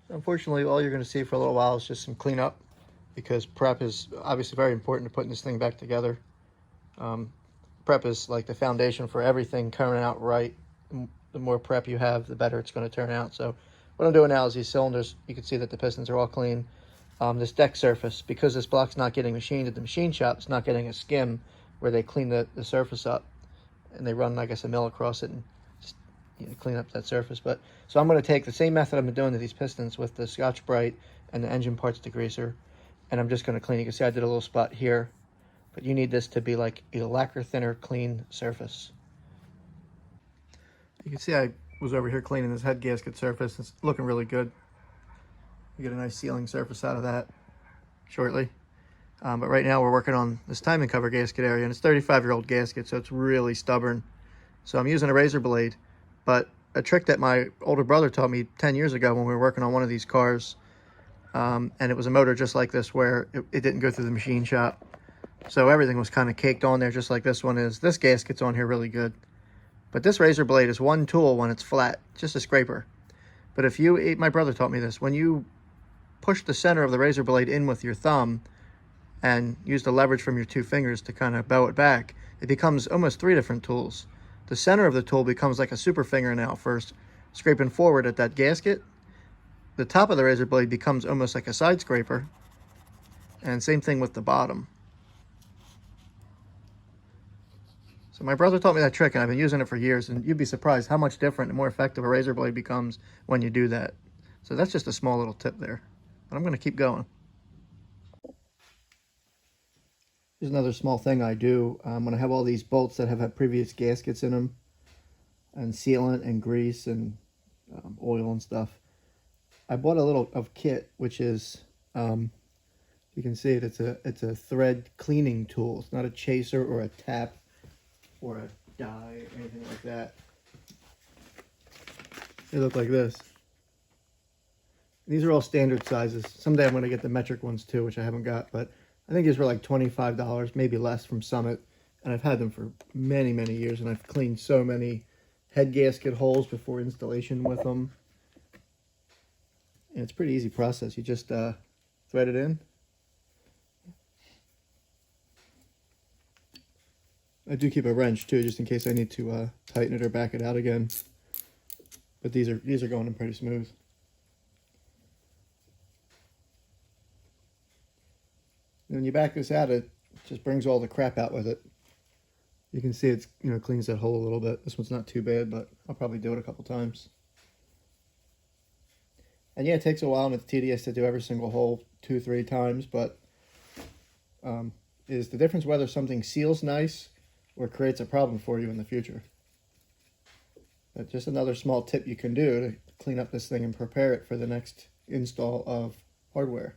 Unfortunately, all you're going to see for a little while is just some cleanup, because prep is obviously very important to putting this thing back together. Um, Prep is like the foundation for everything coming out right. The more prep you have, the better it's going to turn out. So what I'm doing now is these cylinders, you can see that the pistons are all clean. This deck surface, because this block's not getting machined at the machine shop, it's not getting a skim where they clean the surface up, and they run, I guess, a mill across it and just, clean up that surface. But so I'm going to take the same method I've been doing to these pistons with the Scotch-Brite and the engine parts degreaser, and I'm just going to clean. You can see I did a little spot here, but you need this to be like a lacquer thinner, clean surface. You can see I was over here cleaning this head gasket surface. It's looking really good. You get a nice sealing surface out of that shortly. But right now we're working on this timing cover gasket area, and it's 35-year-old gasket, so it's really stubborn. So I'm using a razor blade, but a trick that my older brother taught me 10 years ago when we were working on one of these cars, and it was a motor just like this where it didn't go through the machine shop. So everything was kind of caked on there just like this one is. This gasket's on here really good. But this razor blade is one tool when it's flat, just a scraper. But if you, my brother taught me this, when you push the center of the razor blade in with your thumb and use the leverage from your two fingers to kind of bow it back, it becomes almost three different tools. The center of the tool becomes like a super fingernail first, scraping forward at that gasket. The top of the razor blade becomes almost like a side scraper, and same thing with the bottom. So my brother taught me that trick, and I've been using it for years, and you'd be surprised how much different and more effective a razor blade becomes when you do that. So that's just a small little tip there, but I'm going to keep going. Here's another small thing I do. When I have all these bolts that have had previous gaskets in them, and sealant and grease and oil and stuff, I bought a little of kit, which is, you can see it, it's a thread cleaning tool. It's not a chaser or a tap or a dye or anything like that. They look like this. These are all standard sizes. Someday I'm going to get the metric ones too, which I haven't got, but I think these were like $25, maybe less, from Summit, and I've had them for many, many years, and I've cleaned so many head gasket holes before installation with them. And it's a pretty easy process. You just thread it in. I do keep a wrench too, just in case I need to tighten it or back it out again. But these are going in pretty smooth. And when you back this out, it just brings all the crap out with it. You can see it's, cleans that hole a little bit. This one's not too bad, but I'll probably do it a couple times. And yeah, it takes a while and it's tedious to do every single hole 2-3 times, but is the difference whether something seals nice or creates a problem for you in the future. That's just another small tip you can do to clean up this thing and prepare it for the next install of hardware.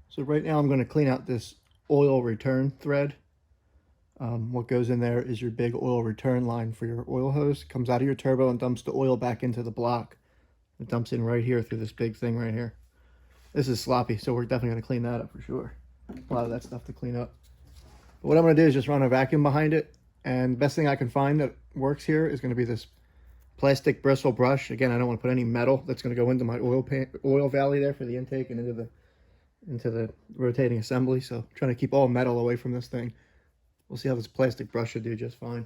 So right now I'm going to clean out this oil return thread. What goes in there is your big oil return line for your oil hose. It comes out of your turbo and dumps the oil back into the block. It dumps in right here through this big thing right here. This is sloppy, so we're definitely going to clean that up for sure. A lot of that stuff to clean up. But what I'm going to do is just run a vacuum behind it, and best thing I can find that works here is going to be this plastic bristle brush. Again, I don't want to put any metal that's going to go into my oil valley there for the intake and into the rotating assembly. So I'm trying to keep all metal away from this thing. We'll see how this plastic brush should do just fine.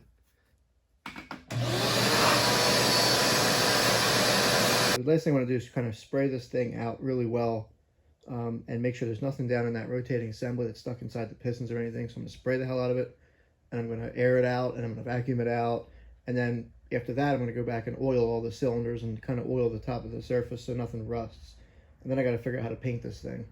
The last thing I want to do is kind of spray this thing out really well, and make sure there's nothing down in that rotating assembly that's stuck inside the pistons or anything. So I'm going to spray the hell out of it, and I'm going to air it out, and I'm going to vacuum it out, and then after that I'm going to go back and oil all the cylinders and kind of oil the top of the surface so nothing rusts. And then I got to figure out how to paint this thing.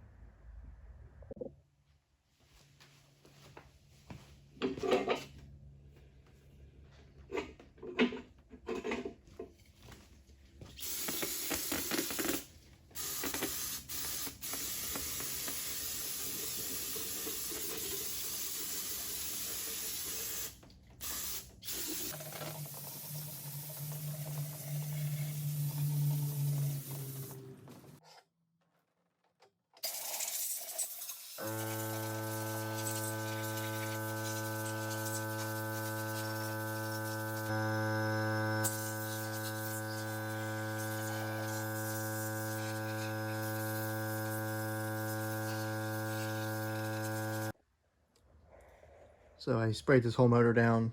So I sprayed this whole motor down.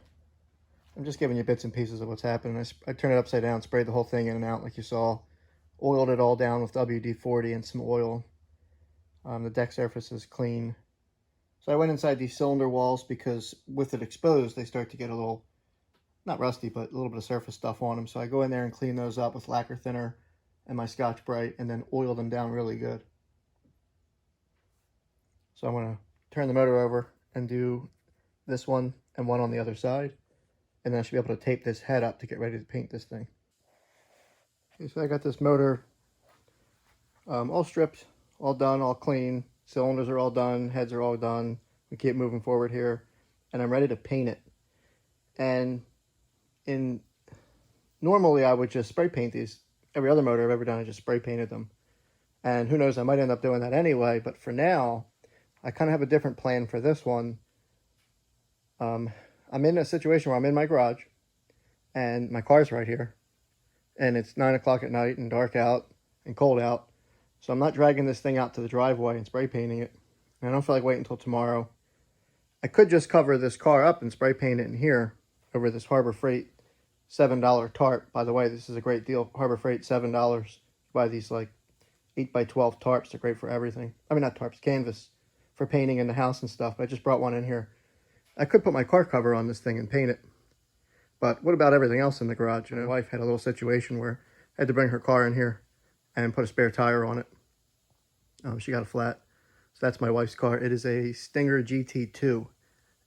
I'm just giving you bits and pieces of what's happening. I turned it upside down, sprayed the whole thing in and out like you saw. Oiled it all down with WD-40 and some oil. The deck surface is clean. So I went inside these cylinder walls because with it exposed, they start to get a little, not rusty, but a little bit of surface stuff on them. So I go in there and clean those up with lacquer thinner and my Scotch-Brite and then oil them down really good. So I'm going to turn the motor over and do this one and one on the other side. And then I should be able to tape this head up to get ready to paint this thing. Okay, so I got this motor all stripped, all done, all clean. Cylinders are all done, heads are all done. We keep moving forward here. And I'm ready to paint it. And normally I would just spray paint these. Every other motor I've ever done, I just spray painted them. And who knows, I might end up doing that anyway. But for now, I kind of have a different plan for this one. I'm in a situation where I'm in my garage and my car's right here and it's 9 o'clock at night and dark out and cold out. So I'm not dragging this thing out to the driveway and spray painting it. And I don't feel like waiting until tomorrow. I could just cover this car up and spray paint it in here over this Harbor Freight $7 tarp. By the way, this is a great deal. Harbor Freight, $7. Buy these like 8x12 tarps. They're great for everything. I mean, not tarps, canvas for painting in the house and stuff. But I just brought one in here. I could put my car cover on this thing and paint it. But what about everything else in the garage? You know, my wife had a little situation where I had to bring her car in here and put a spare tire on it. She got a flat. So that's my wife's car. It is a Stinger GT2.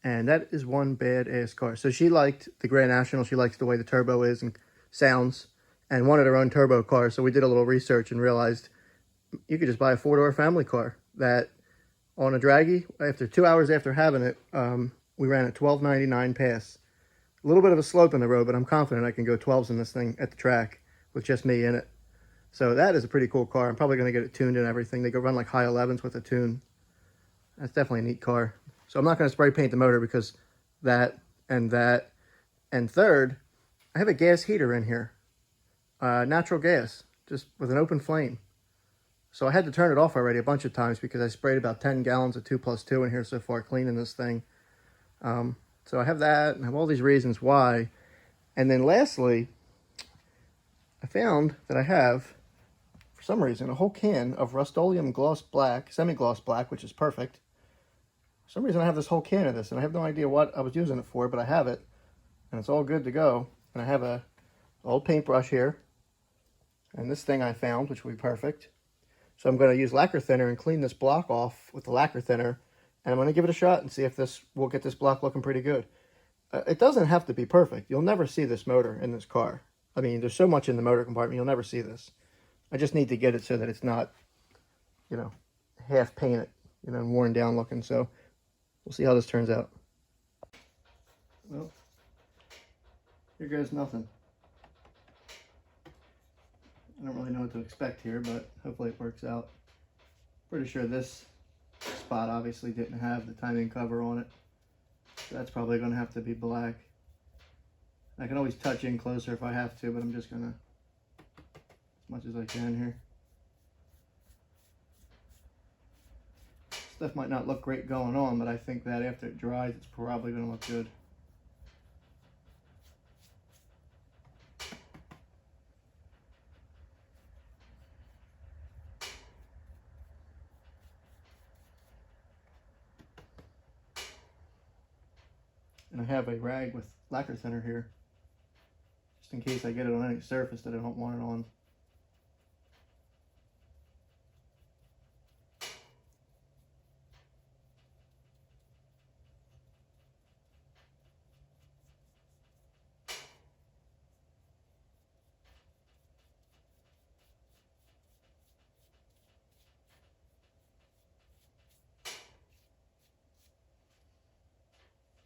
And that is one badass car. So she liked the Grand National. She likes the way the turbo is and sounds and wanted her own turbo car. So we did a little research and realized you could just buy a four-door family car that on a draggy, after 2 hours after having it, we ran a 1299 pass. A little bit of a slope in the road, but I'm confident I can go 12s in this thing at the track with just me in it. So that is a pretty cool car. I'm probably going to get it tuned and everything. They go run like high 11s with a tune. That's definitely a neat car. So I'm not going to spray paint the motor because that. And third, I have a gas heater in here. Natural gas, just with an open flame. So I had to turn it off already a bunch of times because I sprayed about 10 gallons of 2+2 in here so far cleaning this thing. So I have that and I have all these reasons why. And then lastly, I found that I have, for some reason, a whole can of Rust-Oleum Gloss Black, semi-gloss black, which is perfect. For some reason I have this whole can of this and I have no idea what I was using it for, but I have it and it's all good to go. And I have a old paintbrush here and this thing I found, which will be perfect. So I'm going to use lacquer thinner and clean this block off with the lacquer thinner. And I'm going to give it a shot and see if this will get this block looking pretty good. It doesn't have to be perfect. You'll never see this motor in this car. I mean, there's so much in the motor compartment, you'll never see this. I just need to get it so that it's not, you know, half painted, you know, and worn down looking. So we'll see how this turns out. Well, here goes nothing. I don't really know what to expect here, but hopefully it works out. Pretty sure this spot obviously didn't have the timing cover on it. So that's probably going to have to be black. I can always touch in closer if I have to, but I'm just going to, as much as I can here. Stuff might not look great going on, but I think that after it dries, it's probably going to look good. And I have a rag with lacquer thinner here, just in case I get it on any surface that I don't want it on.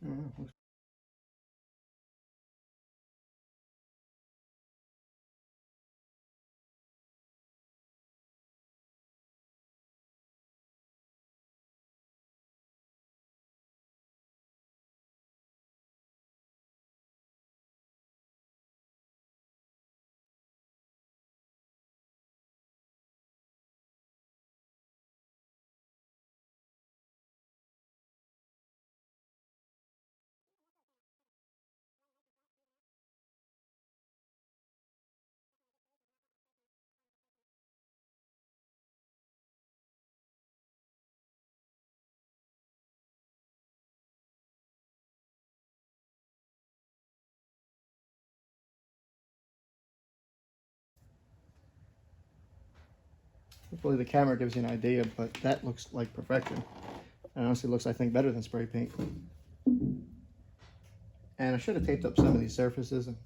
I don't know. Hopefully the camera gives you an idea, but that looks like perfection. And honestly looks, I think, better than spray paint. And I should have taped up some of these surfaces and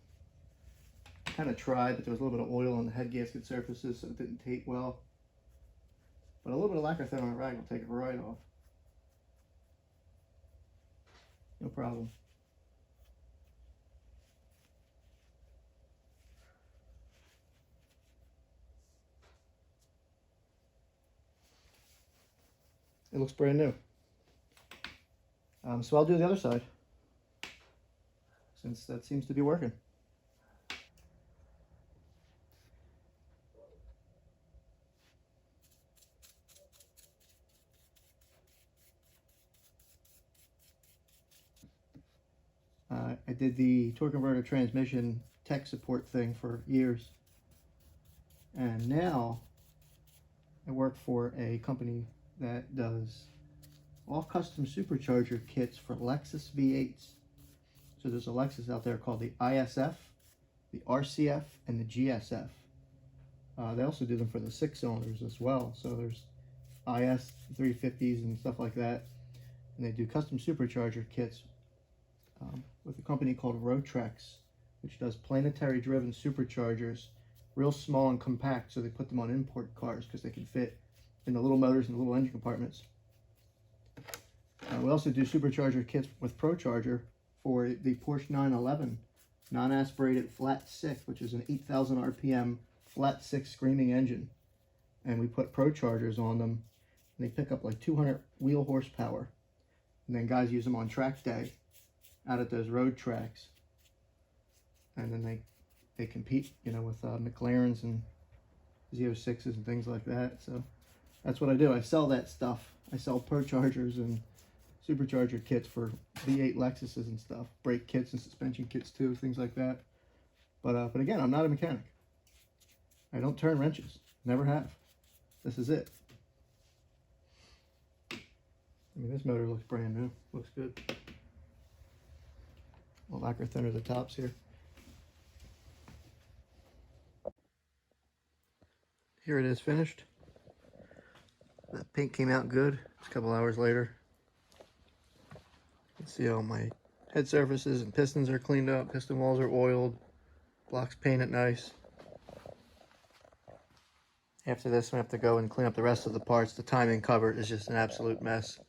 kind of tried, but there was a little bit of oil on the head gasket surfaces, so it didn't tape well. But a little bit of lacquer thinner on a rag will take it right off. No problem. It looks brand new. So I'll do the other side, since that seems to be working. I did the torque converter transmission tech support thing for years. And now I work for a company that does all custom supercharger kits for Lexus V8s. So there's a Lexus out there called the ISF, the RCF, and the GSF. They also do them for the 6-cylinders as well. So there's IS 350s and stuff like that. And they do custom supercharger kits with a company called Rotrex, which does planetary driven superchargers, real small and compact, so they put them on import cars because they can fit in the little motors and the little engine compartments. We also do supercharger kits with ProCharger for the Porsche 911 non-aspirated flat 6, which is an 8,000 RPM flat 6 screaming engine. And we put ProChargers on them, and they pick up like 200 wheel horsepower. And then guys use them on track day out at those road tracks. And then they compete, you know, with McLarens and Z06s and things like that. So that's what I do. I sell that stuff. I sell ProChargers and supercharger kits for V8 Lexuses and stuff. Brake kits and suspension kits too, things like that. But again, I'm not a mechanic. I don't turn wrenches. Never have. This is it. I mean, this motor looks brand new. Looks good. We'll lacquer thinner the tops here. Here it is finished. The paint came out good. It's a couple hours later. You can see all my head surfaces and pistons are cleaned up. Piston walls are oiled. Blocks painted nice. After this, we have to go and clean up the rest of the parts. The timing cover is just an absolute mess.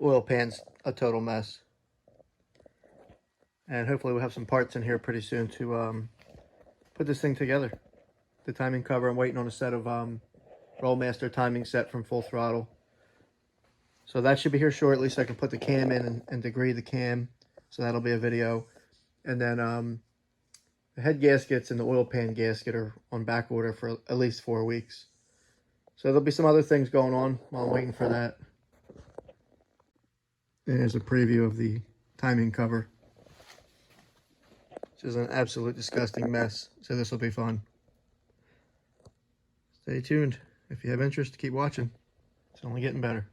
Oil pan's a total mess. And hopefully we'll have some parts in here pretty soon to put this thing together. The timing cover, I'm waiting on a set of Rollmaster timing set from Full Throttle. So that should be here shortly, so I can put the cam in and degree the cam. So that'll be a video. And then the head gaskets and the oil pan gasket are on back order for at least 4 weeks. So there'll be some other things going on while I'm waiting for that. And here's a preview of the timing cover. Which is an absolute disgusting mess. So this will be fun. Stay tuned. If you have interest, keep watching. It's only getting better.